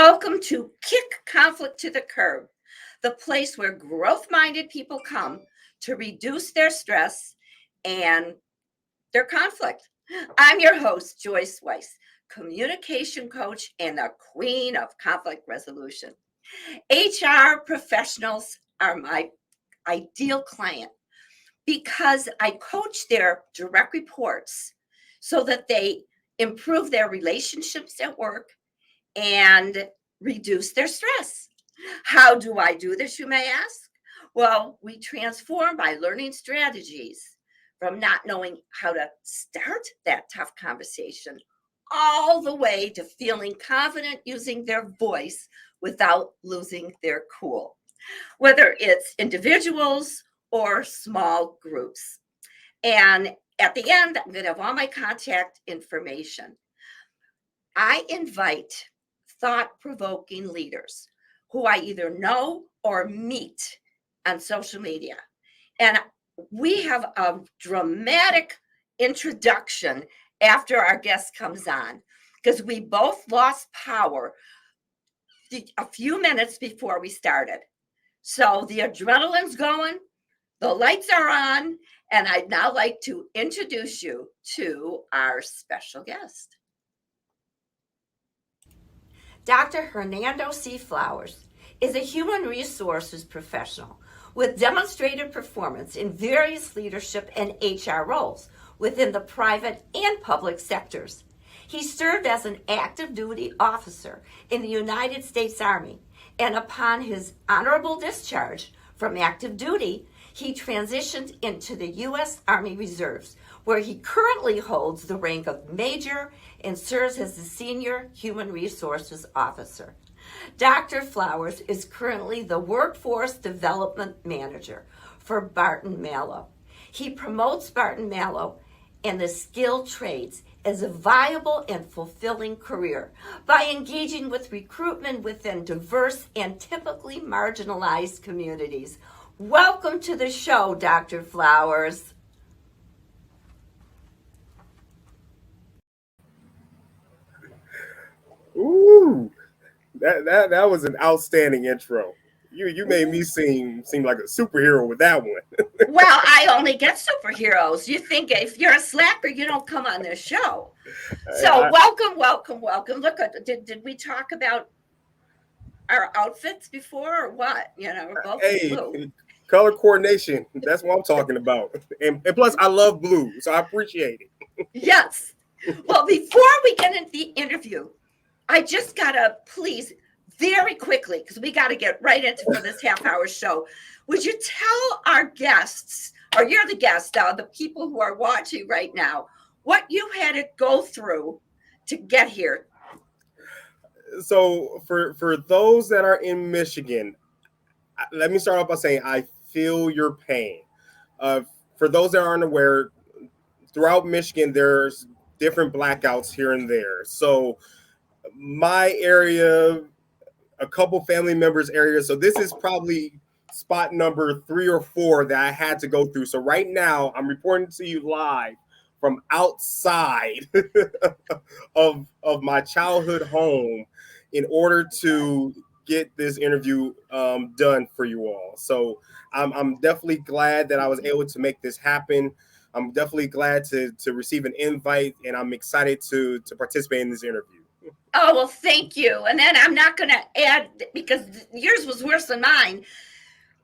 Welcome to Kick Conflict to the Curb, the place where growth minded people come to reduce their stress and their conflict. I'm your host, Joyce Weiss, communication coach and the queen of conflict resolution. HR professionals are my ideal client because I coach their direct reports so that they improve their relationships at work and reduce their stress. How do I do this, you may ask? Well, we transform by learning strategies from not knowing how to start that tough conversation all the way to feeling confident using their voice without losing their cool, whether it's individuals or small groups. And at the end, I'm going to have all my contact information. I invite thought provoking leaders who I either know or meet on social media. And we have a dramatic introduction after our guest comes on because we both lost power a few minutes before we started. So the adrenaline's going, the lights are on, and I'd now like to introduce you to our special guest. Dr. Hernando C. Flowers is a human resources professional with demonstrated performance in various leadership and HR roles within the private and public sectors. He served as an active duty officer in the United States Army, and upon his honorable discharge from active duty, he transitioned into the U.S. Army Reserves, where he currently holds the rank of Major and serves as the Senior Human Resources Officer. Dr. Flowers is currently the Workforce Development Manager for Barton Malow. He promotes Barton Malow and the skilled trades as a viable and fulfilling career by engaging with recruitment within diverse and typically marginalized communities. Welcome to the show, Dr. Flowers. Ooh, that was an outstanding intro. You made me seem like a superhero with that one. Well, I only get superheroes. You think if you're a slacker, you don't come on this show. So I, welcome. Look, did we talk about our outfits before or what? We're both in hey, blue. color coordination. That's what I'm talking about. And plus, I love blue, so I appreciate it. Yes. Well, before we get into the interview, I just gotta please very quickly, because we got to get right into for this half-hour show. Would you tell our guests, or you're the guest, the people who are watching right now, what you had to go through to get here? So for those that are in Michigan, let me start off by saying I feel your pain. Uh, for those that aren't aware, throughout Michigan, there's different blackouts here and there. So my area, a couple family members' areas. So this is probably spot number 3 or 4 that I had to go through. So right now, I'm reporting to you live from outside of my childhood home in order to get this interview done for you all. So I'm definitely glad that I was able to make this happen. I'm definitely glad to receive an invite, and I'm excited to participate in this interview. Oh, well, thank you. And then I'm not going to add, because yours was worse than mine.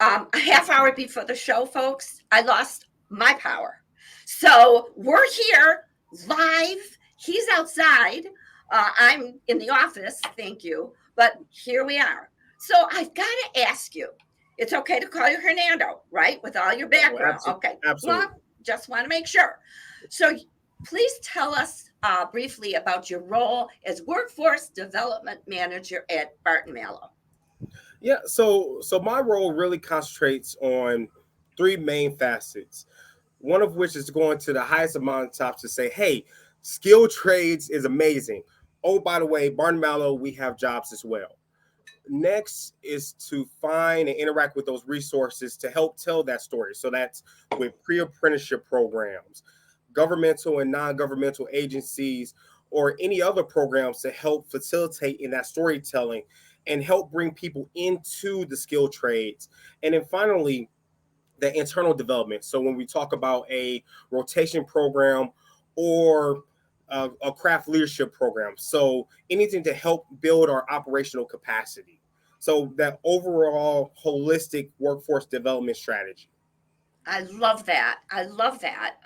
A half hour before the show, folks, I lost my power. So we're here live. He's outside. I'm in the office. Thank you. But here we are. So I've got to ask you, it's okay to call you Hernando, right? With all your background. Okay. Absolutely. Well, just want to make sure. So please tell us briefly about your role as Workforce Development Manager at Barton Malow. Yeah, so my role really concentrates on 3 main facets. One of which is going to the highest amount of tops to say, hey, skilled trades is amazing. Oh, by the way, Barton Malow, we have jobs as well. Next is to find and interact with those resources to help tell that story. So that's with pre-apprenticeship programs, governmental and non-governmental agencies, or any other programs to help facilitate in that storytelling and help bring people into the skill trades. And then finally, the internal development. So when we talk about a rotation program or a craft leadership program, so anything to help build our operational capacity. So that overall holistic workforce development strategy. I love that. I love that.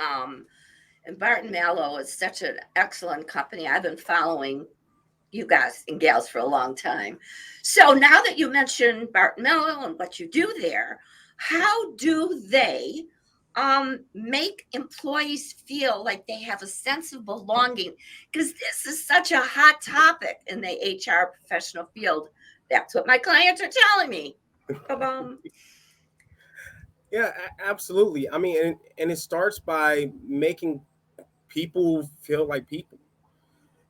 And Barton Mallow is such an excellent company. I've been following you guys and gals for a long time. So now that you mentioned Barton Mallow and what you do there, how do they make employees feel like they have a sense of belonging? Because this is such a hot topic in the HR professional field. That's what my clients are telling me. Ba-bum. Yeah, absolutely. I mean, and it starts by making people feel like people.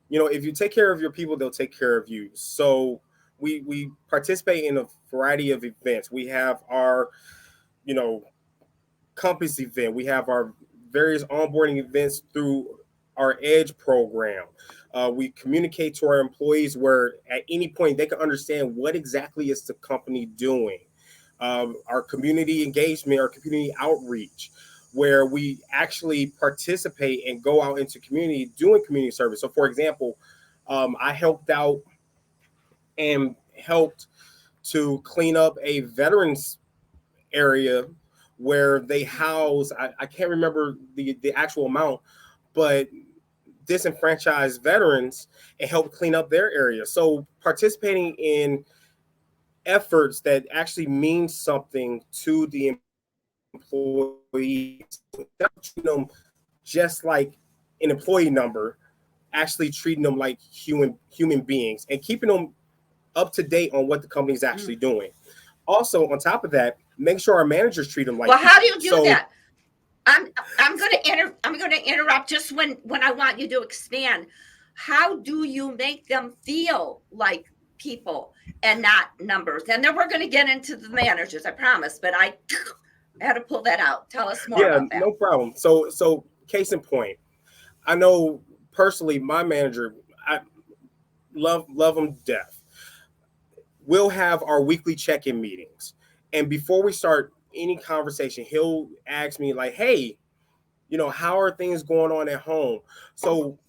If you take care of your people, they'll take care of you. So we participate in a variety of events. We have our, you know, compass event. We have our various onboarding events through our Edge program. We communicate to our employees where at any point they can understand what exactly is the company doing. Our community engagement, our community outreach, where we actually participate and go out into community doing community service. So, for example, I helped out and helped to clean up a veterans area where they house, I can't remember the actual amount, but disenfranchised veterans and help clean up their area. So participating in efforts that actually mean something to the employees, treating them just like an employee number, actually treating them like human beings and keeping them up to date on what the company is actually doing. Also, on top of that, make sure our managers treat them like Well, how do people. you do So that? I'm going to interrupt just when I want you to expand. How do you make them feel like people and not numbers? And then we're going to get into the managers, I promise. But I had to pull that out. Tell us more yeah, about that. no problem. So case in point, I know personally my manager, I love him to death. We'll have our weekly check-in meetings, and before we start any conversation, he'll ask me like, "Hey, how are things going on at home?" So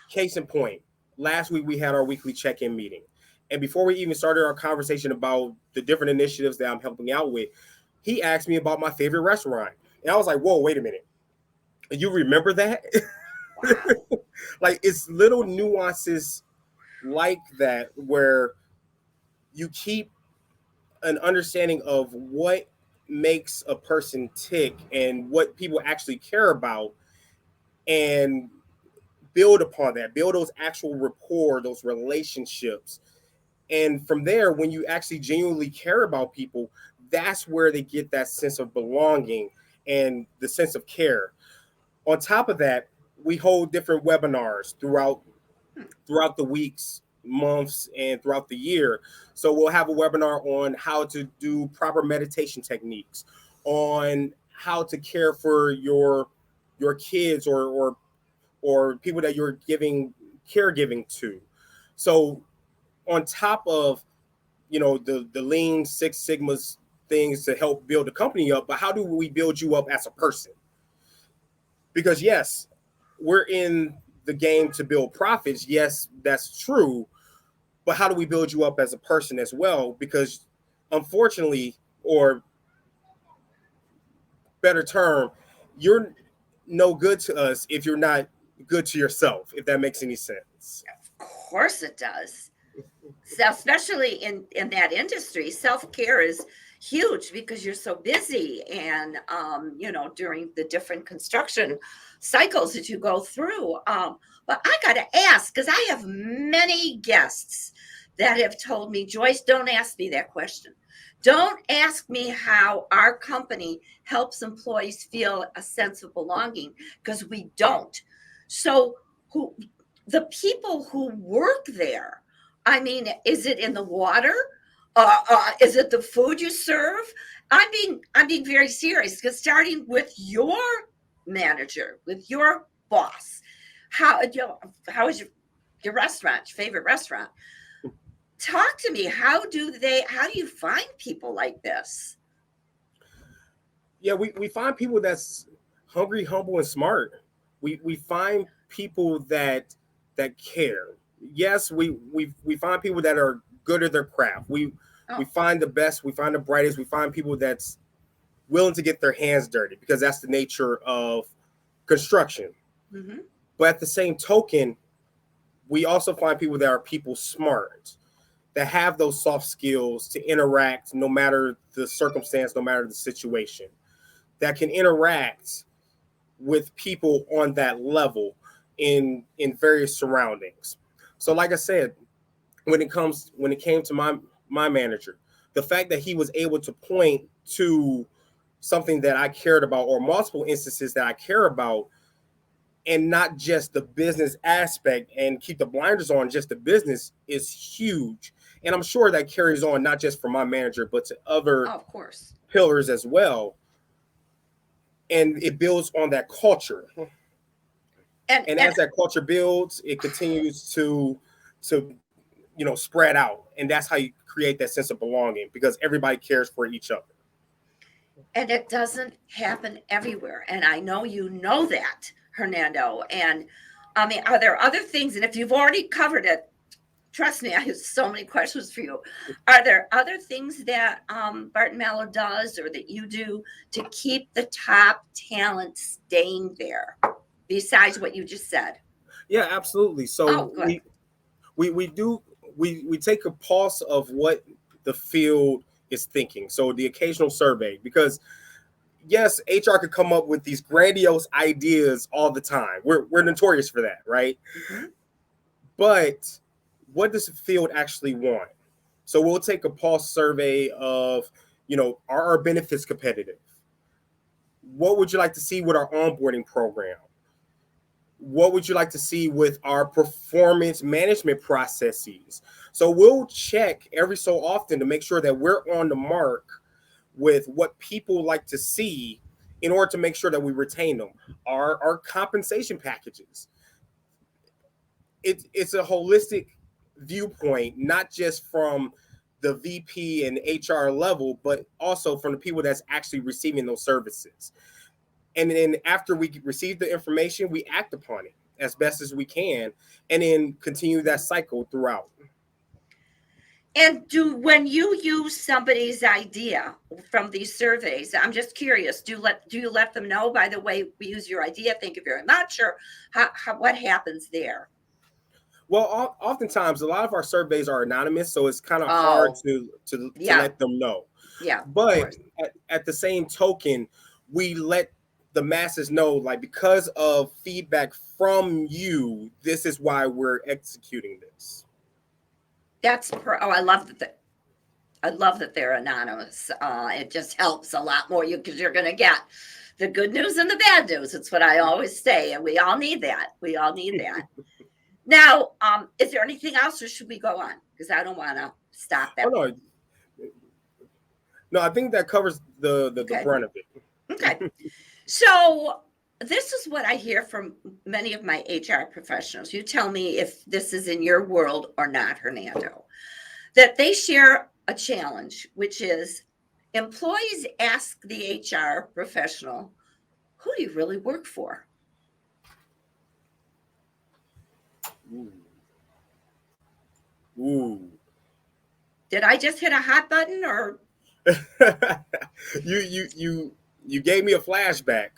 case in point, last week we had our weekly check-in meeting. And before we even started our conversation about the different initiatives that I'm helping out with, he asked me about my favorite restaurant. And I was like, whoa, wait a minute. You remember that? Wow. Like it's little nuances like that where you keep an understanding of what makes a person tick and what people actually care about and build upon that, build those actual rapport, those relationships. And from there, when you actually genuinely care about people, that's where they get that sense of belonging and the sense of care. On top of that, we hold different webinars throughout the weeks, months, and throughout the year. So we'll have a webinar on how to do proper meditation techniques, on how to care for your kids or people that you're giving caregiving to. So on top of the lean Six Sigmas things to help build the company up, but how do we build you up as a person? Because yes, we're in the game to build profits. Yes, that's true. But how do we build you up as a person as well? Because unfortunately, or better term, you're no good to us if you're not good to yourself, if that makes any sense. Of course it does. So especially in that industry, self-care is huge because you're so busy and during the different construction cycles that you go through. But I got to ask because I have many guests that have told me, Joyce, don't ask me that question. Don't ask me how our company helps employees feel a sense of belonging because we don't. So who the people who work there, I mean, is it in the water? Is it the food you serve? I'm being very serious because starting with your manager, with your boss, how is your restaurant, your favorite restaurant? Talk to me. How do you find people like this? Yeah, we find people that's hungry, humble, and smart. We find people that care. Yes, we find people that are good at their craft. We Oh. find the best, we find the brightest, we find people that's willing to get their hands dirty because that's the nature of construction. Mm-hmm. But at the same token, we also find people that are people smart, that have those soft skills to interact no matter the circumstance, no matter the situation, that can interact with people on that level in various surroundings. So like I said, when it came to my manager, the fact that he was able to point to something that I cared about or multiple instances that I care about, and not just the business aspect and keep the blinders on just the business, is huge. And I'm sure that carries on not just for my manager but to other Oh, of course. pillars as well, and it builds on that culture. And And as that culture builds, it continues to spread out, and that's how you create that sense of belonging because everybody cares for each other. and it doesn't happen everywhere. And I know you know that, Hernando. And I mean, are there other things? And if you've already covered it, trust me, I have so many questions for you. Are there other things that Barton Mallow does or that you do to keep the top talent staying there besides what you just said? Yeah, absolutely. Oh, So good. we do we take a pulse of what the field is thinking. So the occasional survey, because yes, HR could come up with these grandiose ideas all the time. We're notorious for that, right? Mm-hmm. But what does the field actually want? So we'll take a pulse survey of, are our benefits competitive? What would you like to see with our onboarding program? What would you like to see with our performance management processes? So we'll check every so often to make sure that we're on the mark with what people like to see in order to make sure that we retain them. Our compensation packages. It's a holistic viewpoint, not just from the VP and HR level, but also from the people that's actually receiving those services. And then after we receive the information, we act upon it as best as we can, and then continue that cycle throughout. And when you use somebody's idea from these surveys, I'm just curious, do you let them know, by the way, we use your idea, thank you very much, or what happens there? Well, oftentimes a lot of our surveys are anonymous, so it's kind of hard Oh, to yeah, let them know. yeah, of But course. at the same token, we let the masses know, like, because of feedback from you, this is why we're executing this. Oh, I love that they're anonymous. It just helps a lot more because you're going to get the good news and the bad news. It's what I always say, and we all need that. We all need that. Now, is there anything else, or should we go on? Because I don't want to stop Oh that. no, no, I think that covers the Okay. brunt of it. Okay. So this is what I hear from many of my HR professionals. You tell me if this is in your world or not, Hernando, that they share a challenge, which is employees ask the HR professional, who do you really work for? Ooh. Ooh. Did I just hit a hot button or You gave me a flashback.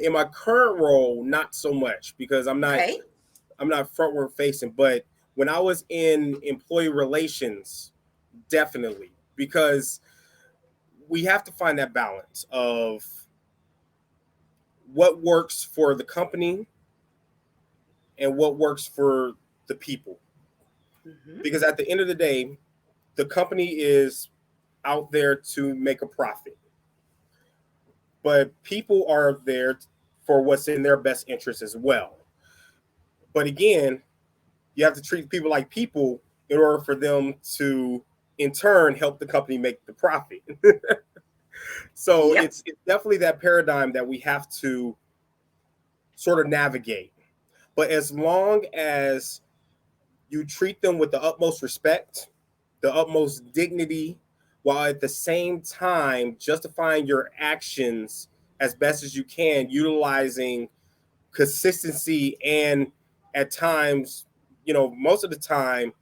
In my current role, not so much because okay? I'm not frontward facing, but when I was in employee relations, definitely, because we have to find that balance of what works for the company and what works for the people. Mm-hmm. Because at the end of the day, the company is out there to make a profit, but people are there for what's in their best interest as well. But again, you have to treat people like people in order for them to, in turn, help the company make the profit. So Yep. it's definitely that paradigm that we have to sort of navigate. But as long as you treat them with the utmost respect, the utmost dignity, while at the same time justifying your actions as best as you can, utilizing consistency and at times, most of the time,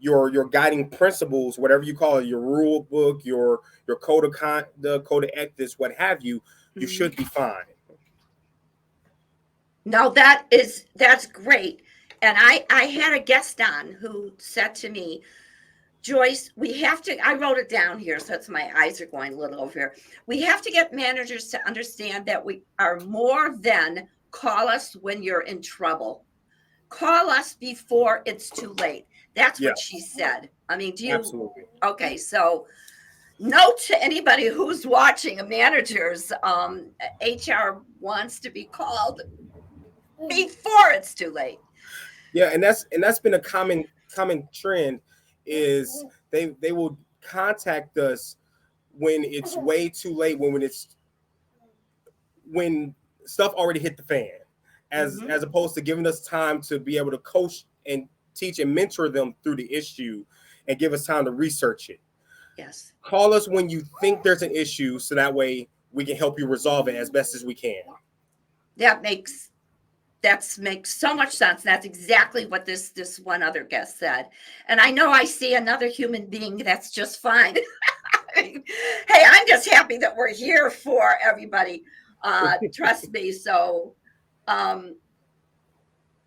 your guiding principles, whatever you call it, your rule book, your code of the code of ethics, what have you, you Mhm. should be fine. No, that's great. And I had a guest on who said to me, Joyce, we have to, I wrote it down here, so it's my eyes are going a little over here. We have to get managers to understand that we are more than call us when you're in trouble. Call us before it's too late. That's Yeah, what she said. I mean, do you, absolutely. okay, so note to anybody who's watching, a manager's HR wants to be called before it's too late. Yeah, and that's been a common trend is they will contact us when it's way too late, when stuff already hit the fan, Mm-hmm. as opposed to giving us time to be able to coach and teach and mentor them through the issue and give us time to research it. Yes. Call us when you think there's an issue so that way we can help you resolve it as best as we can. That makes so much sense. That's exactly what this one other guest said. And I know I see another human being that's just fine. Hey, I'm just happy that we're here for everybody. Trust me. So um,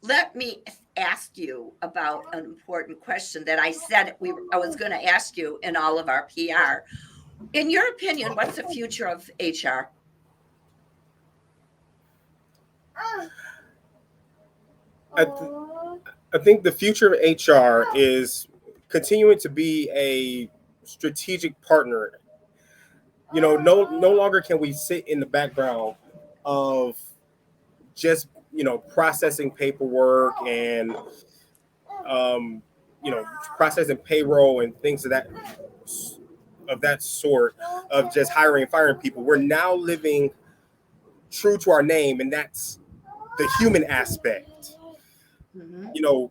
let me ask you about an important question that I said I was going to ask you in all of our PR. In your opinion, what's the future of HR? I, th- I think the future of HR is continuing to be a strategic partner. No longer can we sit in the background of just processing paperwork and um, processing payroll and things of that sort of just hiring and firing people. We're now living true to our name, and that's the human aspect. Mm-hmm. You know,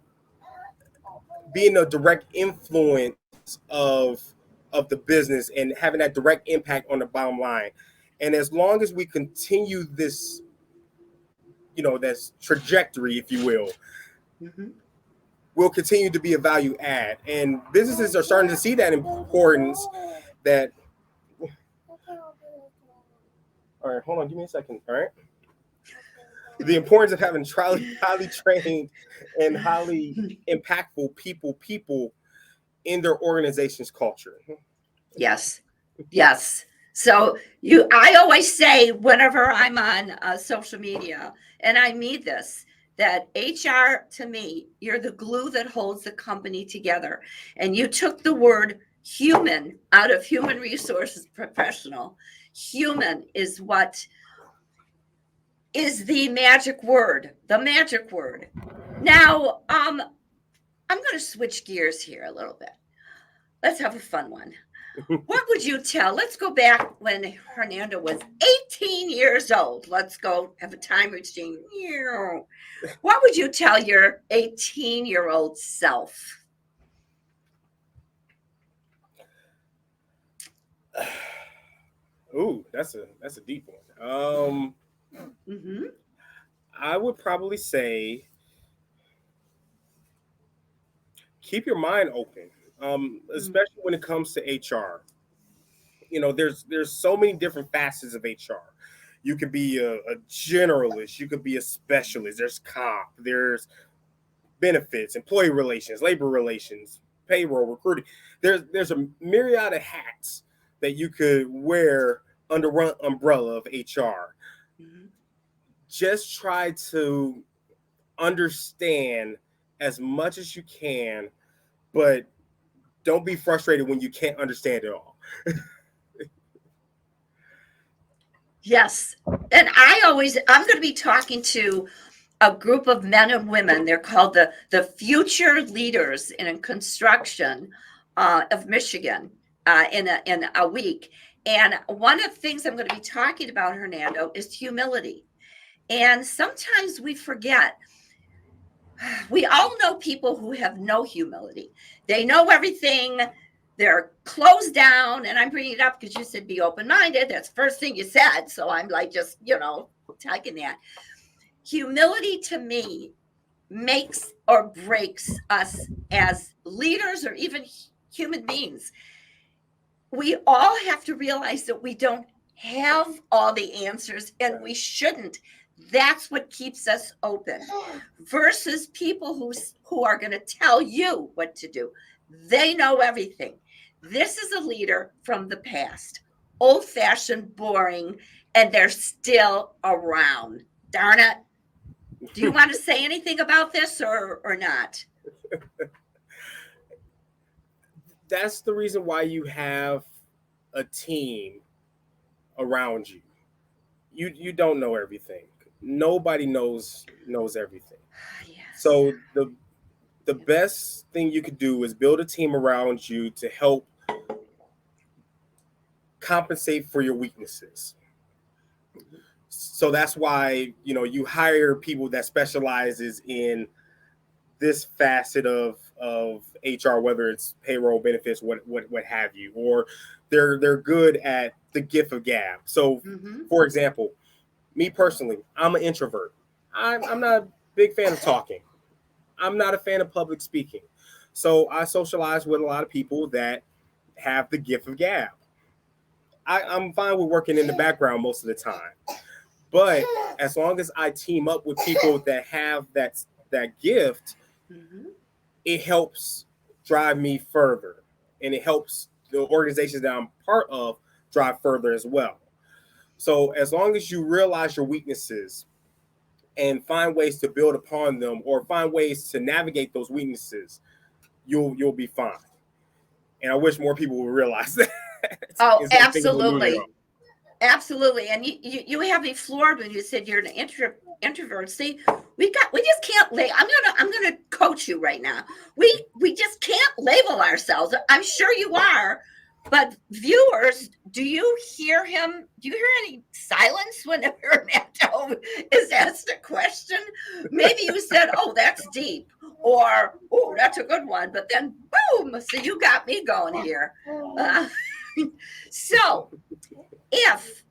being a direct influence of the business and having that direct impact on the bottom line. And as long as we continue this trajectory, if you will, Mm-hmm. will continue to be a value add. And businesses are starting to see that importance that, all right, hold on, give me a second. All right. The importance of having highly trained and highly impactful people in their organization's culture. Yes. Yes. So I always say whenever I'm on social media, and I mean this, that HR to me, you're the glue that holds the company together. And you took the word human out of human resources professional. Human is what is the magic word, the magic word. Now, I'm going to switch gears here a little bit. Let's have a fun one. What would you tell? Let's go back when Hernando was 18 years old. Let's go have a time machine. What would you tell your 18-year-old self? Ooh, that's a deep one. Mm-hmm. I would probably say keep your mind open, especially when it comes to HR. There's so many different facets of HR. You could be a generalist, you could be a specialist. There's comp, there's benefits, employee relations, labor relations, payroll, recruiting. There's a myriad of hats that you could wear under one umbrella of HR. Mm-hmm. Just try to understand as much as you can, but don't be frustrated when you can't understand it all. Yes. And I'm going to be talking to a group of men and women. They're called the Future Leaders in Construction of Michigan in a week. And one of the things I'm going to be talking about, Hernando, is humility. And sometimes we forget. We all know people who have no humility. They know everything. They're closed down. And I'm bringing it up because you said be open-minded. That's the first thing you said. So I'm like, just, taking that. Humility to me makes or breaks us as leaders or even human beings. We all have to realize that we don't have all the answers and we shouldn't. That's what keeps us open versus people who are going to tell you what to do. They know everything. This is a leader from the past, old-fashioned, boring, and they're still around. Darn it. Do you want to say anything about this or not? That's the reason why you have a team around you. You don't know everything. Nobody knows everything. Yes. So the best thing you could do is build a team around you to help compensate for your weaknesses. So that's why you hire people that specializes in this facet of HR, whether it's payroll, benefits, what have you, or they're good at the gift of gab. So, for example, me personally, I'm an introvert. I'm not a big fan of talking. I'm not a fan of public speaking. So I socialize with a lot of people that have the gift of gab. I'm fine with working in the background most of the time. But as long as I team up with people that have that gift, it helps drive me further. And it helps the organizations that I'm part of drive further as well. So as long as you realize your weaknesses and find ways to build upon them or find ways to navigate those weaknesses, you'll be fine. And I wish more people would realize that. Oh, absolutely. Absolutely. And you have me floored when you said you're an introvert. See, we just can't I'm gonna coach you right now. We just can't label ourselves. I'm sure you are, but viewers, do you hear any silence whenever Hernando is asked a question? Maybe you said, oh, that's deep, or oh, that's a good one, but then boom, so you got me going here. So if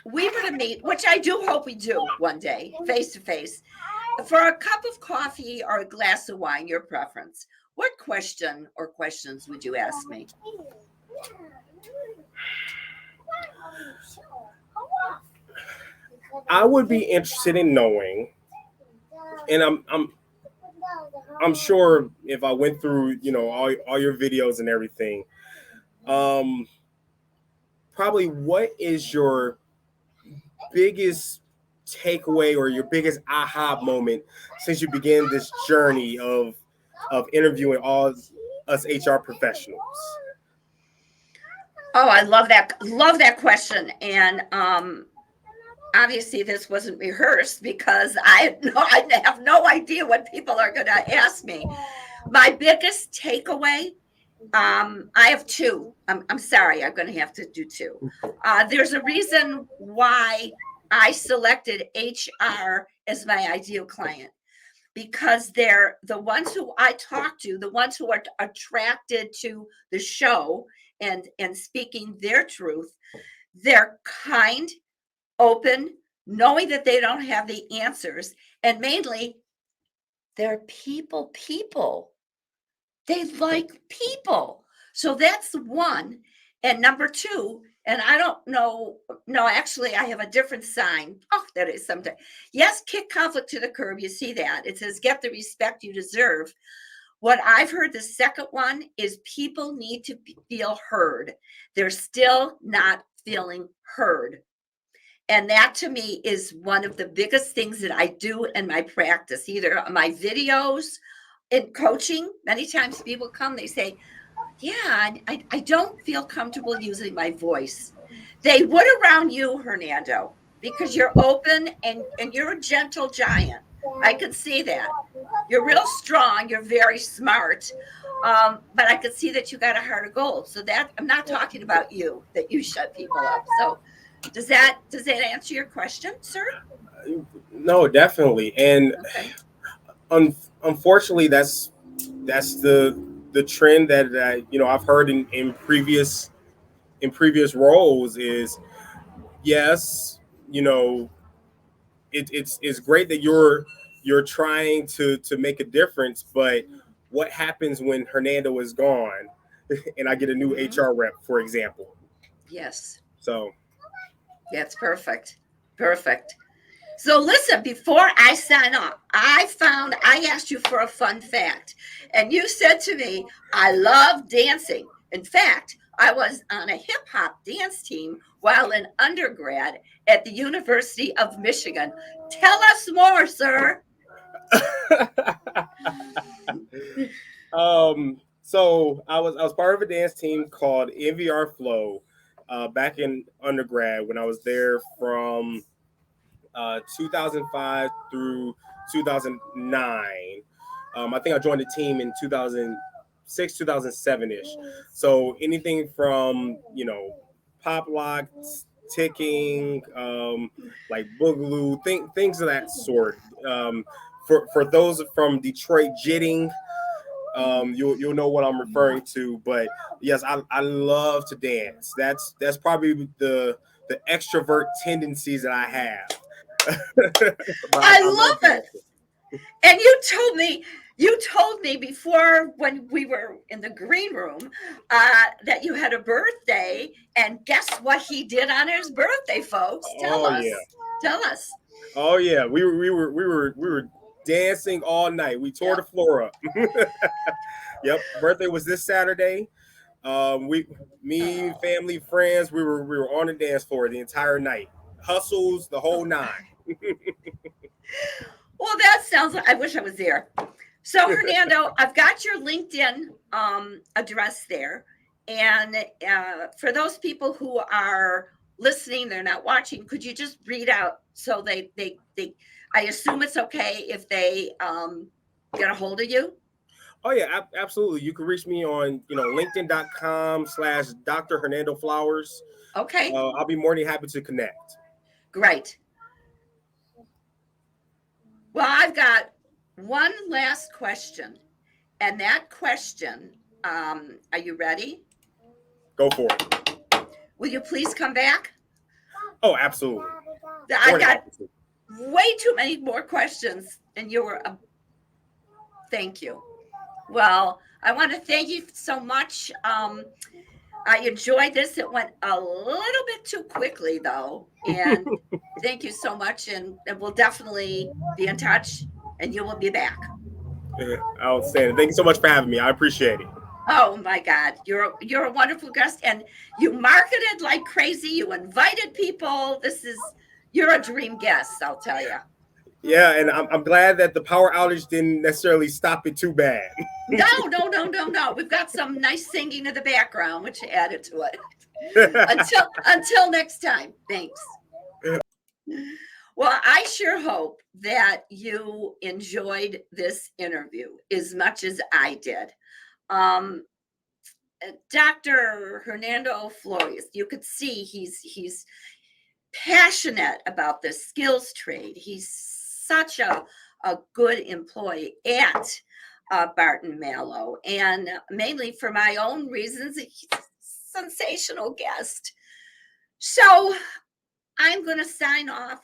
we were to meet, which I do hope we do one day, face to face, for a cup of coffee or a glass of wine, your preference, what question or questions would you ask me? I would be interested in knowing, and I'm sure if I went through all your videos and everything, probably what is your biggest takeaway or your biggest aha moment since you began this journey of interviewing all us HR professionals? Oh, I love that question. And obviously this wasn't rehearsed because I have no idea what people are going to ask me. My biggest takeaway, I have two. I'm sorry, I'm going to have to do two. There's a reason why I selected HR as my ideal client, because they're the ones who I talk to, the ones who are attracted to the show and speaking their truth. They're kind, open, knowing that they don't have the answers, and mainly they're people. They like people. So that's one. And number two, and I don't know, no, actually, I have a different sign. Oh, that is something. Yes, kick conflict to the curb. You see that. It says, get the respect you deserve. What I've heard, the second one is people need to feel heard. They're still not feeling heard. And that to me is one of the biggest things that I do in my practice, either my videos, in coaching. Many times people come, they say, yeah, I don't feel comfortable using my voice. They would around you, Hernando, because you're open and you're a gentle giant. I can see that. You're real strong. You're very smart. But I could see that you got a heart of gold. So that I'm not talking about you, that you shut people up. So does that answer your question, sir? No, definitely. And okay. Unfortunately, that's the trend that I've heard in previous roles is yes, you know it's great that you're trying to make a difference, but what happens when Hernando is gone and I get a new Mhm. HR rep, for example? Yes, So that's perfect. Perfect. So listen, before I sign off, I asked you for a fun fact, and you said to me, I love dancing. In fact, I was on a hip hop dance team while in undergrad at the University of Michigan. Tell us more, sir. so I was part of a dance team called NVR Flow back in undergrad when I was there from 2005 through 2009. I think I joined the team in 2006, 2007 ish. So anything from pop lock, ticking, like boogaloo, things of that sort. For those from Detroit, jitting, you'll know what I'm referring to. But yes, I love to dance. That's probably the extrovert tendencies that I have. But I I love love it. dancing. And you told me before when we were in the green room that you had a birthday, and guess what he did on his birthday, folks? Tell Oh us. yeah. Tell us. Oh yeah. We were dancing all night. We tore Yeah. the floor up. Yep. Birthday was this Saturday. Me, Oh. family, friends, we were on the dance floor the entire night. Hustles, the whole nine. Well, that sounds like I wish I was there. So, Hernando, I've got your LinkedIn address there. And for those people who are listening, they're not watching, could you just read out so I assume it's okay if they get a hold of you? Oh yeah, absolutely. You can reach me on LinkedIn.com/ Dr. Hernando Flowers. Okay, I'll be more than happy to connect. great. Well, I've got one last question. And that question, are you ready? Go for it. Will you please come back? Oh, absolutely. I've More than got happy to. way too many more questions, and you were a thank you. Well, I want to thank you so much. I enjoyed this. It went a little bit too quickly, though. And thank you so much. And we'll definitely be in touch, and you will be back. Outstanding. Thank you so much for having me. I appreciate it. Oh my God, you're a wonderful guest, and you marketed like crazy. You invited people. You're a dream guest, I'll tell you. Yeah, and I'm glad that the power outage didn't necessarily stop it too bad. No, no, no, no, no. We've got some nice singing in the background, which added to it. Until next time. Thanks. Well, I sure hope that you enjoyed this interview as much as I did. Um, Dr. Hernando Flores, you could see he's passionate about the skills trade. He's such a good employee at Barton Mallow, and mainly for my own reasons, he's a sensational guest. So I'm going to sign off,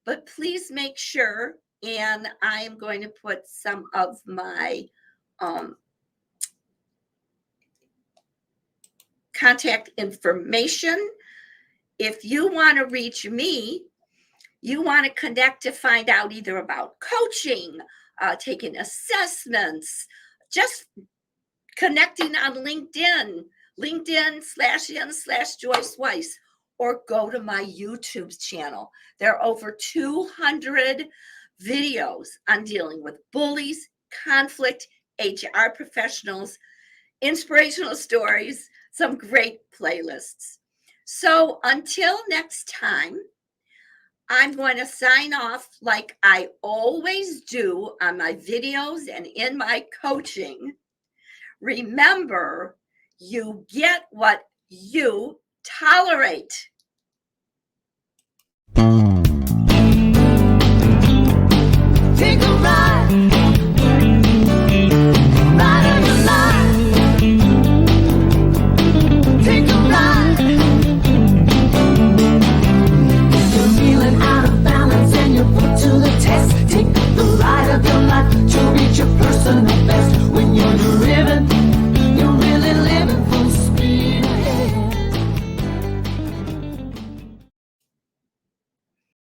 but please make sure, and I'm going to put some of my um, contact information. If you want to reach me, you want to connect to find out either about coaching, taking assessments, just connecting on LinkedIn/n/Joyce Weiss, or go to my YouTube channel. There are over 200 videos on dealing with bullies, conflict, HR professionals, inspirational stories, some great playlists. So until next time, I'm going to sign off like I always do on my videos and in my coaching. Remember, you get what you tolerate.